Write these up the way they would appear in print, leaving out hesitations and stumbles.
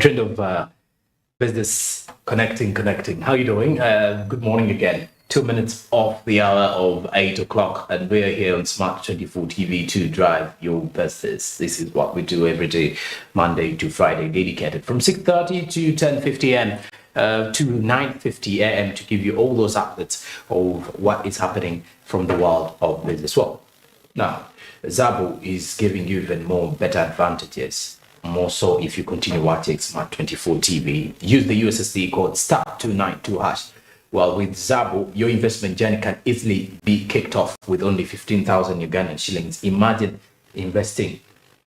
trend of business connecting. How you doing? Good morning again. 2 minutes off the hour of 8 o'clock, and we're here on Smart 24 TV to drive your business. This is what we do every day, Monday to Friday, dedicated from 6:30 to 10:50 a.m. To 9:50 a.m. to give you all those updates of what is happening from the world of business. Well, now, Zabo is giving you even more better advantages. More so if you continue watching Smart 24 TV. Use the USSD code *292#. Well, with Zabo, your investment journey can easily be kicked off with only 15,000 Ugandan shillings. Imagine investing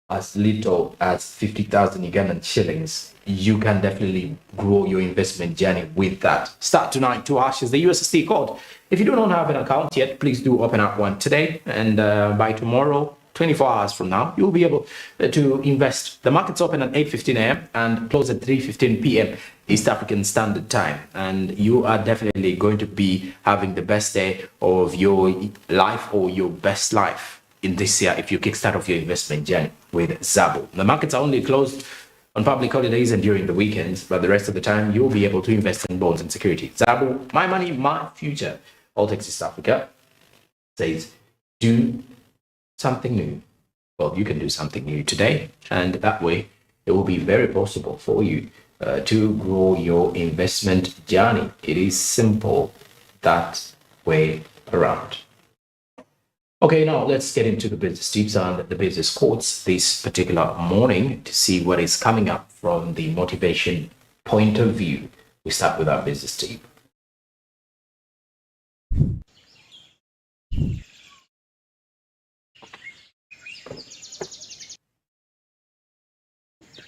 as little as 50,000 Ugandan shillings. You can definitely grow your investment journey with that. *292# is the USSD code. If you do not have an account yet, please do open up one today, and by tomorrow, 24 hours from now, you'll be able to invest. The markets open at 8:15 a.m. and close at 3:15 p.m. East African Standard Time, and you are definitely going to be having the best day of your life, or your best life in this year if you kickstart off your investment journey with Zabo. The markets are only closed on public holidays and during the weekends, but the rest of the time you'll be able to invest in bonds and securities. Zabo, my money, my future. Alltech East Africa says, do something new. Well, you can do something new today, and that way it will be very possible for you to grow your investment journey. It is simple that way around. Okay, now let's get into the business tips and the business quotes this particular morning to see what is coming up from the motivation point of view. We start with our business tip.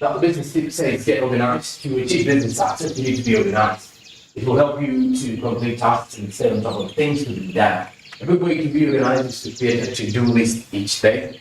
Now, the business tip says get organized. To achieve business success, you need to be organized. It will help you to complete tasks and stay on top of things to be done. A good way to be organized is to create a to-do list each day.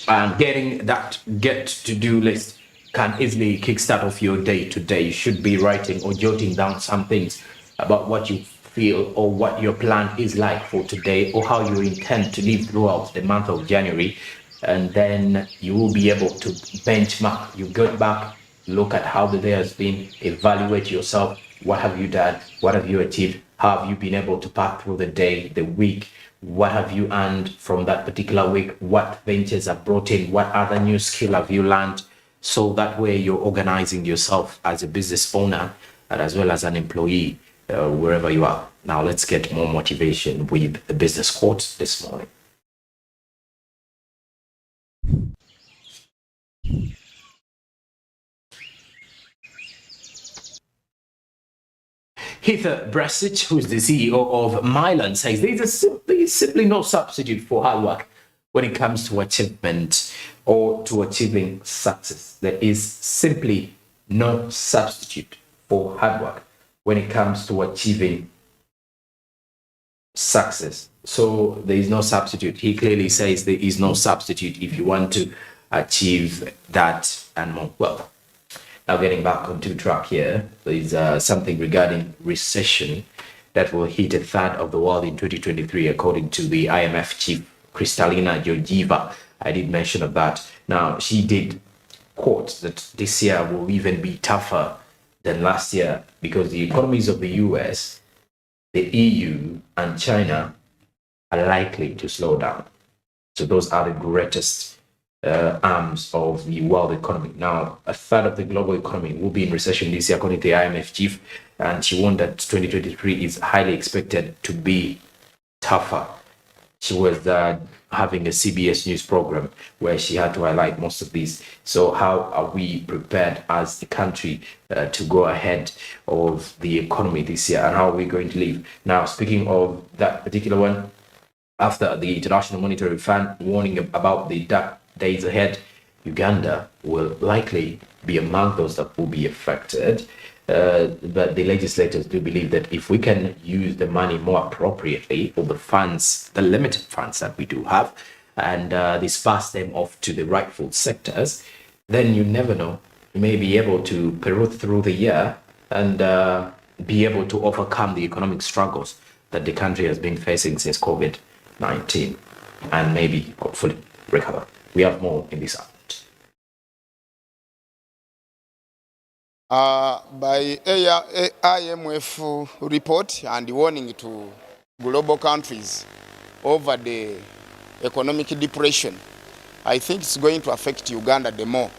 And getting that to-do list can easily kickstart off your day-to-day. You should be writing or jotting down some things about what you feel or what your plan is like for today, or how you intend to live throughout the month of January. And then you will be able to benchmark. You go back, look at how the day has been, evaluate yourself. What have you done? What have you achieved? How have you been able to pass through the day, the week? What have you earned from that particular week? What ventures have brought in? What other new skill have you learned? So that way you're organizing yourself as a business owner and as well as an employee, wherever you are. Now let's get more motivation with the business quotes this morning. Heather Brasic, who is the CEO of Milan, says there is simply no substitute for hard work when it comes to achievement or to achieving success. There is simply no substitute for hard work when it comes to achieving success. So there is no substitute. He clearly says there is no substitute if you want to achieve that and more. Well, now getting back onto track here, there is something regarding recession that will hit a third of the world in 2023, according to the IMF chief Kristalina Georgieva. I did mention of that. Now, she did quote that this year will even be tougher than last year because the economies of the US, the EU, and China are likely to slow down. So those are the greatest arms of the world economy. Now, a third of the global economy will be in recession this year, according to the IMF chief, and she warned that 2023 is highly expected to be tougher. She was having a CBS News program where she had to highlight most of these. So how are we prepared as the country to go ahead of the economy this year, and how are we going to live? Now, speaking of that particular one, after the International Monetary Fund warning about the dark days ahead, Uganda will likely be among those that will be affected. But the legislators do believe that if we can use the money more appropriately, or the funds, the limited funds that we do have, and disperse them off to the rightful sectors, then you never know. You may be able to peruse through the year and be able to overcome the economic struggles that the country has been facing since COVID-19 and maybe hopefully recover. We have more in this update. By IMF report and warning to global countries over the economic depression, I think it's going to affect Uganda the more.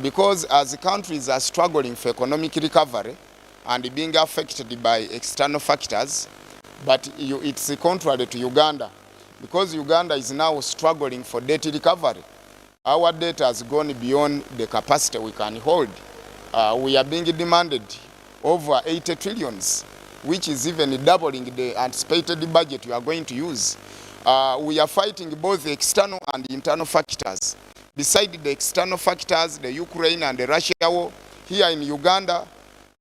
Because as countries are struggling for economic recovery and being affected by external factors, but it's contrary to Uganda, because Uganda is now struggling for debt recovery. Our debt has gone beyond the capacity we can hold. We are being demanded over 80 trillions, which is even doubling the anticipated budget we are going to use. We are fighting both the external and the internal factors. Beside the external factors, the Ukraine and the Russia war, here in Uganda,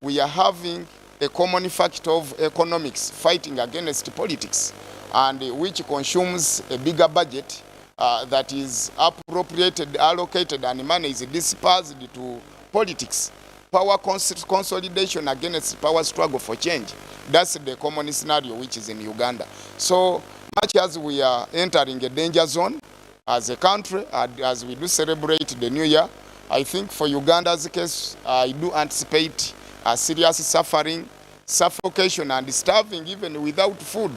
we are having a common factor of economics, fighting against politics, and which consumes a bigger budget that is appropriated, allocated, and money is dispersed to politics. Power consolidation against power struggle for change. That's the common scenario which is in Uganda. So much as we are entering a danger zone as a country, as we do celebrate the new year, I think for Uganda's case, I do anticipate a serious suffering, suffocation, and starving even without food,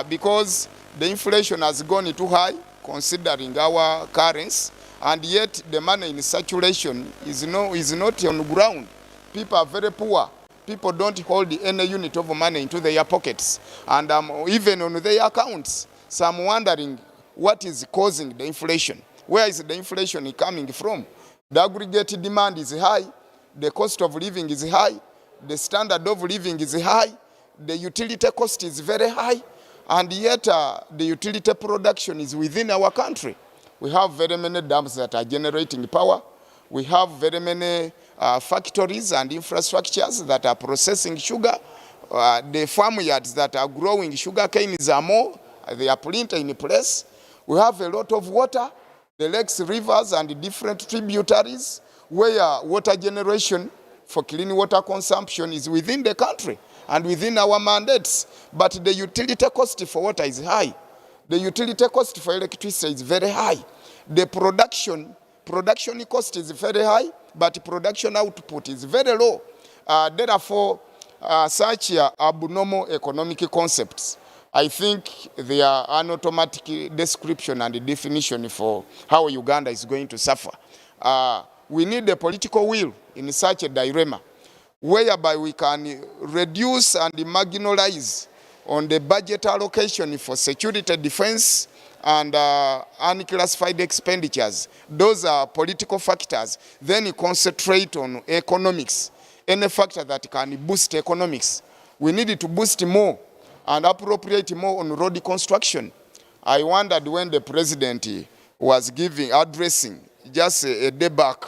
because the inflation has gone too high considering our currency. And yet the money in circulation is not on the ground. People are very poor. People don't hold any unit of money into their pockets. And even on their accounts. So I'm wondering what is causing the inflation. Where is the inflation coming from? The aggregate demand is high. The cost of living is high. The standard of living is high. The utility cost is very high. And yet the utility production is within our country. We have very many dams that are generating power. We have very many factories and infrastructures that are processing sugar. The farmyards that are growing sugar canes are more. They are plenty in place. We have a lot of water, the lakes, rivers, and different tributaries where water generation for clean water consumption is within the country and within our mandates. But the utility cost for water is high. The utility cost for electricity is very high. The production cost is very high, but production output is very low. Therefore, such abnormal economic concepts, I think they are an automatic description and definition for how Uganda is going to suffer. We need a political will in such a dilemma, whereby we can reduce and marginalize on the budget allocation for security, defense, and unclassified expenditures. Those are political factors. Then you concentrate on economics, any factor that can boost economics. We need to boost more and appropriate more on road construction. I wondered when the president was addressing just a day back,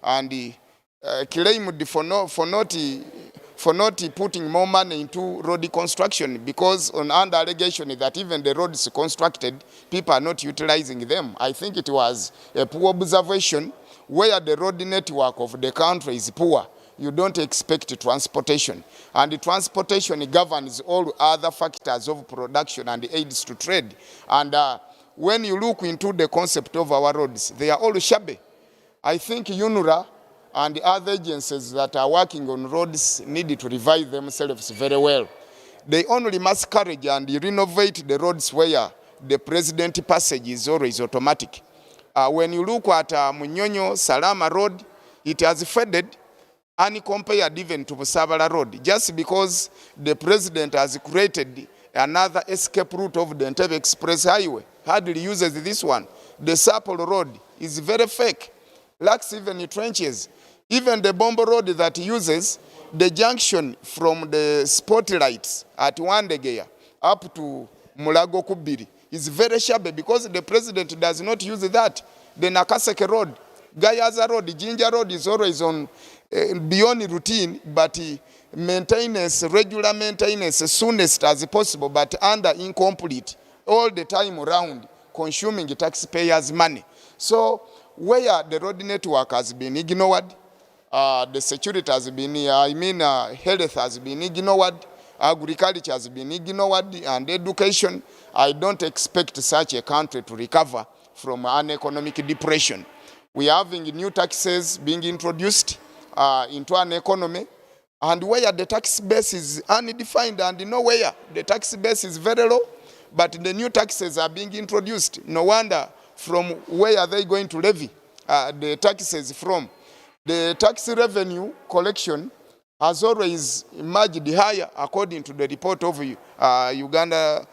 and he claimed for not putting more money into road construction, because on under allegation that even the roads constructed, people are not utilizing them. I think it was a poor observation. Where the road network of the country is poor, you don't expect transportation. And the transportation governs all other factors of production and aids to trade. And when you look into the concept of our roads, they are all shabby. I think UNRA and the other agencies that are working on roads need to revise themselves very well. They only must courage and renovate the roads where the president passage is always automatic. When you look at Munyonyo Salama Road, it has faded and compared even to Busabala Road, just because the president has created another escape route of the Entebbe Express Highway. Hardly uses this one. The Sapolo Road is very fake, lacks even trenches. Even the Bombo Road that uses the junction from the spotlights at Wandegeya up to Mulago Kubiri is very shabby, because the president does not use that. The Nakaseke Road, Gayaza Road, Jinja Road is always on beyond routine, but maintenance, regular maintenance as soonest as possible, but under incomplete all the time around, consuming taxpayers' money. So where the road network has been ignored, the security has been, health has been ignored, agriculture has been ignored, and education. I don't expect such a country to recover from an economic depression. We are having new taxes being introduced into an economy, and where the tax base is undefined, and nowhere the tax base is very low, but the new taxes are being introduced. No wonder from where are they going to levy the taxes from. The tax revenue collection has always emerged higher according to the report of Uganda,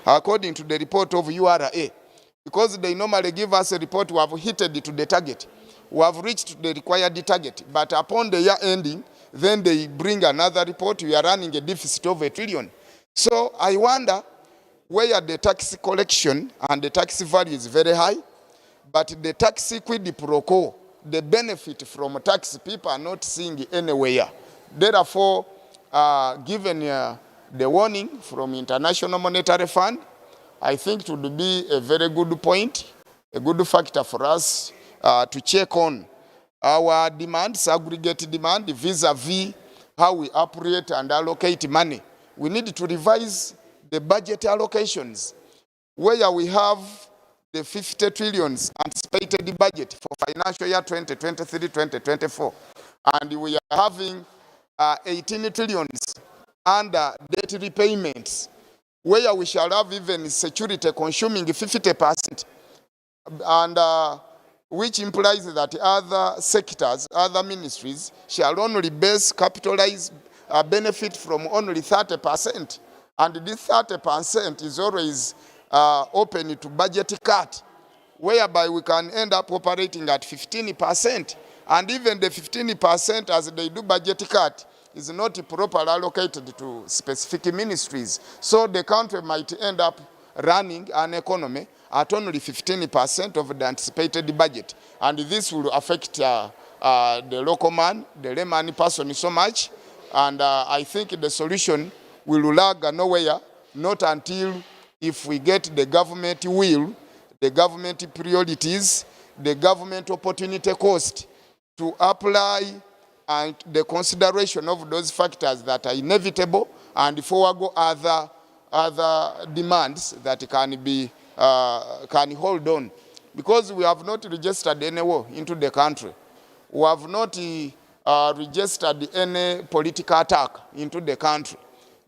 according to the report of URA, because they normally give us a report, we have hit to the target, we have reached the required target, but upon the year ending, then they bring another report, we are running a deficit of $1 trillion. So I wonder where the tax collection and the tax value is very high, but the tax quid pro quo, the benefit from tax, people are not seeing anywhere. Therefore, given the warning from International Monetary Fund, I think it would be a very good point, a good factor for us to check on our demands, aggregate demand, vis-a-vis how we operate and allocate money. We need to revise the budget allocations, where we have the 50 trillions anticipated budget for financial year 2023-2024, and we are having 18 trillions under debt repayments, where we shall have even security consuming 50%, and which implies that other sectors, other ministries shall only base capitalize benefit from only 30%, and this 30% is always open to budget cut, whereby we can end up operating at 15%, and even the 15% as they do budget cut is not properly allocated to specific ministries. So the country might end up running an economy at only 15% of the anticipated budget, and this will affect the local man, the layman person so much, and I think the solution will lag nowhere, not until if we get the government will, the government priorities, the government opportunity cost to apply and the consideration of those factors that are inevitable, and forego other demands that can hold on. Because we have not registered any war into the country. We have not registered any political attack into the country.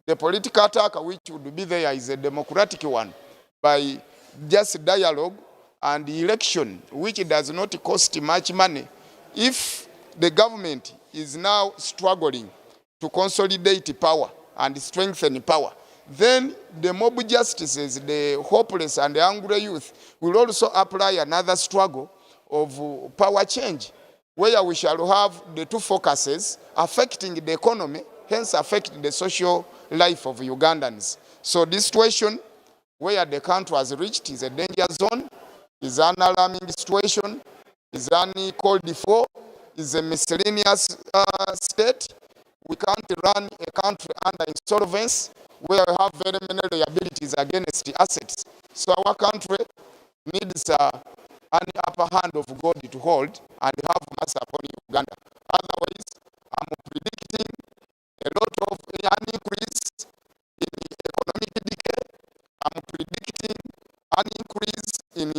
The political attack which would be there is a democratic one, by just dialogue and election, which does not cost much money. If the government is now struggling to consolidate power and strengthen power, then the mob justices, the hopeless and the angry youth, will also apply another struggle of power change, where we shall have the two focuses affecting the economy, hence affecting the social life of Ugandans. So this situation where the country has reached is a danger zone, is an alarming situation, is uncalled for, is a miscellaneous state. We can't run a country under insolvency where we have very many liabilities against the assets. So our country needs an upper hand of God to hold and have mercy upon Uganda. Otherwise, I'm predicting a lot of an increase in economic decay. I'm predicting an increase in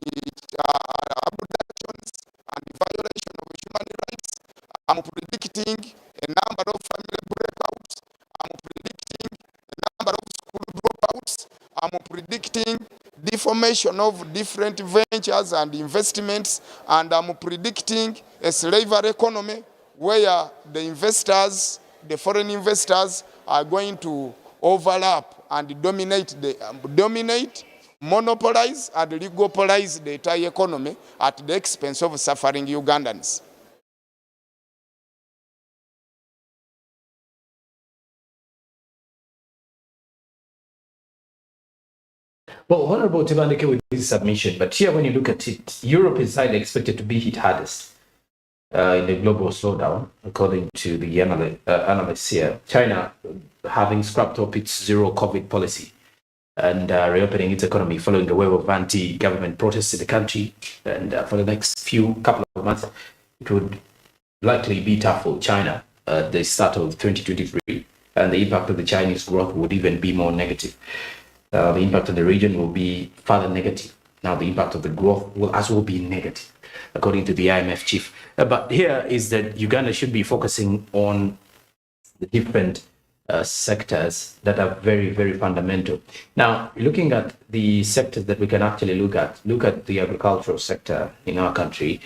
abductions and violation of human rights. I'm predicting a number of family breakouts. I'm predicting a number of school dropouts. I'm predicting deformation of different ventures and investments, and I'm predicting a slavery economy where the investors, the foreign investors, are going to overlap and dominate, monopolize, and oligopolize the entire economy at the expense of suffering Ugandans. Well, Honorable Tibandike with this submission, but here when you look at it, Europe is highly expected to be hit hardest in the global slowdown, according to the analysts here. China having scrapped up its zero COVID policy and reopening its economy following a wave of anti-government protests in the country. And for the next couple of months, it would likely be tough for China. at the start of 2023, and the impact of the Chinese growth would even be more negative. The impact of the region will be further negative. Now, the impact of the growth will as well be negative, according to the IMF chief. But here is that Uganda should be focusing on the different sectors that are very, very fundamental. Now, looking at the sectors that we can actually look at the agricultural sector in our country.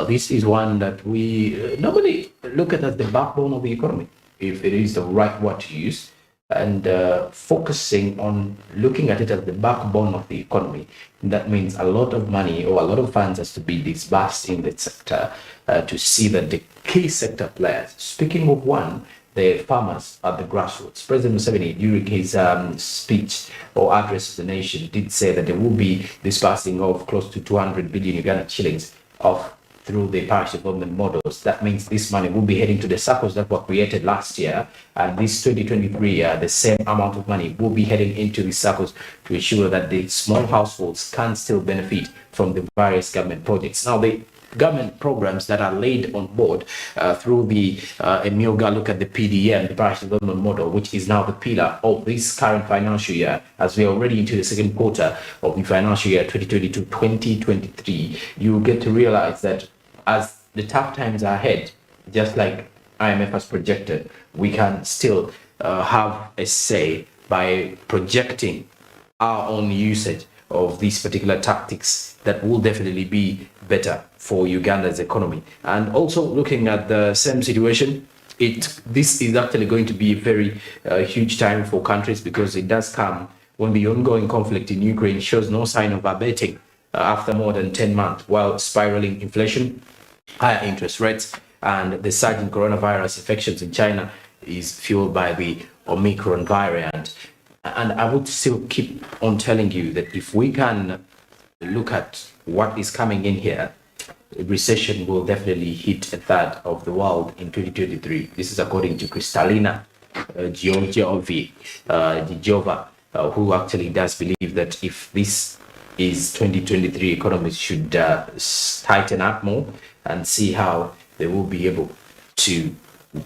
This is one that we normally look at as the backbone of the economy, if it is the right word to use, and focusing on looking at it as the backbone of the economy. That means a lot of money or a lot of funds has to be disbursed in the sector to see that the key sector players, speaking of one, the farmers at the grassroots. President Museveni, during his speech or address to the nation, did say that there will be disbursing of close to 200 billion Ugandan shillings of through the parish development models. That means this money will be heading to the circles that were created last year, and this 2023 year, the same amount of money will be heading into the circles to ensure that the small households can still benefit from the various government projects. Now, the government programs that are laid on board through the Emilga look at the PDM, the parish development model, which is now the pillar of this current financial year, as we are already into the second quarter of the financial year 2022-2023. You get to realize that as the tough times are ahead, just like IMF has projected, we can still have a say by projecting our own usage of these particular tactics that will definitely be better for Uganda's economy. And also looking at the same situation, this is actually going to be a very huge time for countries, because it does come when the ongoing conflict in Ukraine shows no sign of abating after more than 10 months, while spiraling inflation, higher interest rates, and the surge in coronavirus infections in China is fueled by the Omicron variant. And I would still keep on telling you that if we can look at what is coming in here, recession will definitely hit a third of the world in 2023. This is according to Kristalina Georgieva, who actually does believe that if this is 2023, economies should tighten up more and see how they will be able to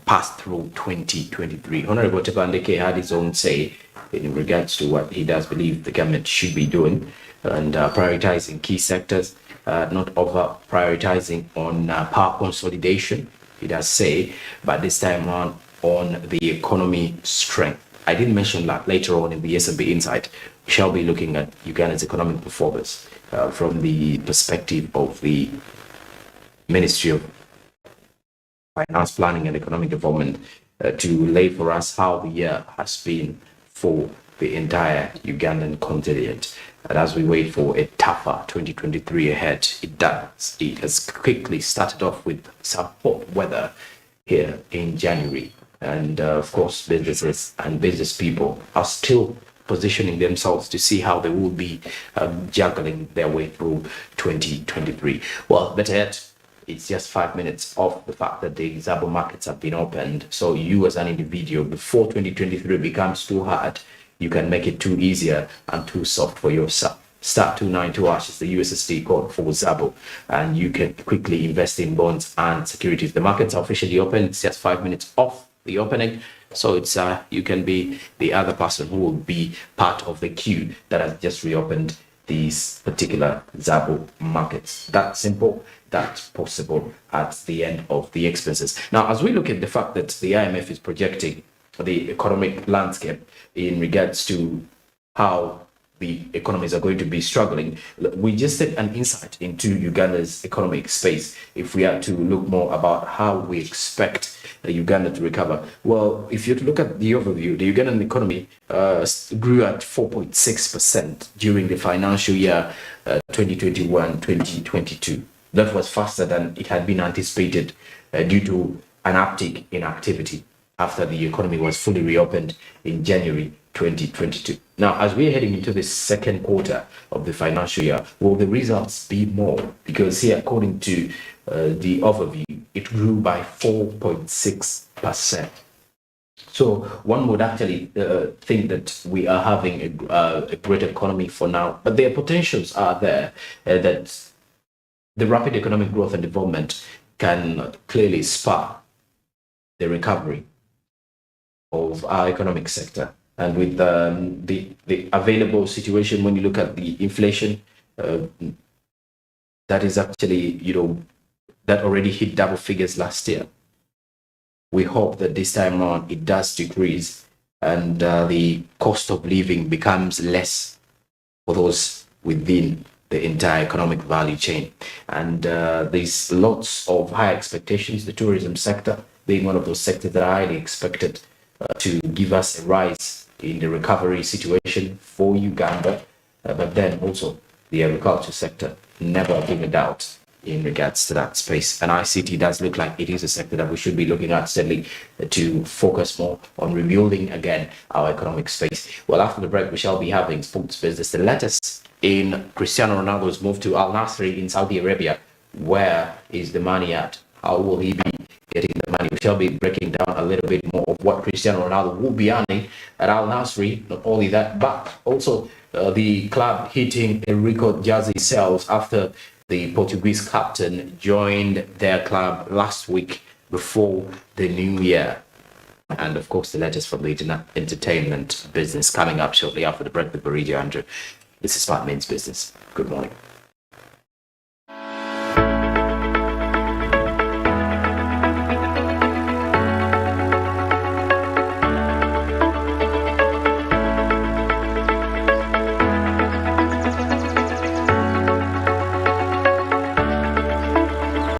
pass through 2023. Honorable Tebandeke had his own say in regards to what he does believe the government should be doing, and prioritizing key sectors, not over prioritizing on power consolidation, he does say, but this time on the economy strength. I didn't mention that later on in the S&P Insight. We shall be looking at Uganda's economic performance from the perspective of the Ministry of Finance Planning and Economic Development to lay for us how the year has been for the entire Ugandan contingent. And as we wait for a tougher 2023 ahead, it has quickly started off with some hot weather here in January. And of course, businesses and business people are still positioning themselves to see how they will be juggling their way through 2023. Well, better yet, it's just 5 minutes off the fact that the Zabo markets have been opened. So you as an individual, before 2023 becomes too hard, you can make it too easier and too soft for yourself. Star 292 hash is the USSD code for Zabo, and you can quickly invest in bonds and securities. The markets are officially open. It's just 5 minutes off the opening. So it's you can be the other person who will be part of the queue that has just reopened these particular Zabo markets. That simple, that's possible at the end of the expenses. Now, as we look at the fact that the IMF is projecting the economic landscape in regards to how the economies are going to be struggling, we just take an insight into Uganda's economic space if we are to look more about how we expect Uganda to recover. Well, if you look at the overview, the Ugandan economy grew at 4.6% during the financial year 2021-2022. That was faster than it had been anticipated due to an uptick in activity after the economy was fully reopened in January 2022. Now, as we're heading into the second quarter of the financial year, will the results be more? Because here, according to the overview, it grew by 4.6%. So one would actually think that we are having a great economy for now, but their potentials are there, that the rapid economic growth and development can clearly spur the recovery of our economic sector. And with the available situation, when you look at the inflation, that is actually, that already hit double figures last year. We hope that this time around it does decrease and the cost of living becomes less for those within the entire economic value chain. And there's lots of high expectations, the tourism sector being one of those sectors that are highly expected to give us a rise in the recovery situation for Uganda, but then also the agriculture sector, never being a doubt in regards to that space. And ICT does look like it is a sector that we should be looking at steadily to focus more on rebuilding again our economic space. Well, after the break, we shall be having sports business. The latest in Cristiano Ronaldo's move to Al Nassr in Saudi Arabia. Where is the money at? How will he be getting the money? We shall be breaking down a little bit more of what Cristiano Ronaldo will be earning at Al Nassr. Not only that, but also the club hitting a record jersey sales after the Portuguese captain joined their club last week before the new year. And of course, the latest from the entertainment business coming up shortly after the break with Baridio Andrew. This is Smart Men's Business. Good morning.